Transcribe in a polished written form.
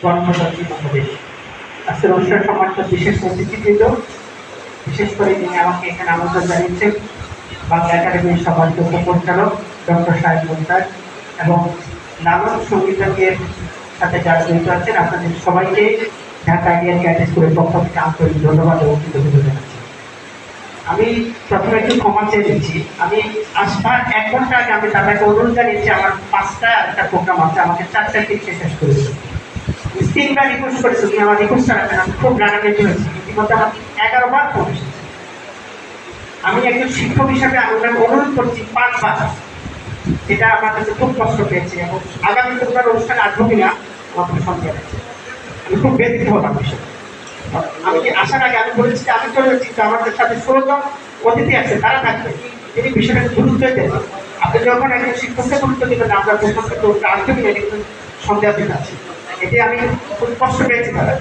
গণপ্রজাতন্ত্রী বাংলাদেশ। আজকের অনুষ্ঠান সম্মানিত বিশেষ অতিথিবৃন্দ, বিশেষ করে তিনি আমাকে এখানে আমন্ত্রণ জানিয়েছেন বাংলা একাডেমির সম্মানিত উপপরিচালক ডক্টর সাহেব মুক্তার এবং নানান সঙ্গীতের সাথে যারা জড়িত আছেন, আপনাদের সবাইকে ঢাকা ইন্ডিয়ান ক্যাডেট স্কুলের পক্ষ থেকে আন্তরিক ধন্যবাদ এবং কৃতজ্ঞতা জানাচ্ছি। আমি প্রথমে একটু ক্ষমা চেয়ে দিচ্ছি। আমি আসার 1 ঘন্টা আগে আমি তাদেরকে অনুরোধ জানিয়েছি আমার 5টা একটা প্রোগ্রাম আছে, আমাকে 4টার দিকে শেষ করেছি। 3বার রিকোয়েস্ট করেছি, তুমি আমার রিকোয়েস্ট রাখবেন। আমি খুব রাগান্বিত হয়েছি। ইতিমধ্যে আমার 11 বার ফোন এসেছে। আমি একজন শিক্ষক হিসাবে আপনাকে অনুরোধ করছি 5 বার, এটা আমার কাছে খুব কষ্ট পেয়েছে এবং আগামী প্রোগ্রাম অনুষ্ঠানে আসবো কিনা আমার কোনো সন্দেহ আছে। আমি খুব ব্যথিত হলাম বিষয়ে। আমি আসার আগে আমি বলেছি যে আমি চলে যাচ্ছি, আমাদের সাথে 16 জন অতিথি আছে, তারা থাকবে, তিনি বিষয়টাকে গুরুত্ব দেবেন। আপনি যখন একজন শিক্ষককে গুরুত্ব দেবেন, আমরা প্রশ্ন আসবে কিনা কিন্তু সন্দেহাতীত আছে। এতে আমি খুব কষ্ট পেয়েছি তারা।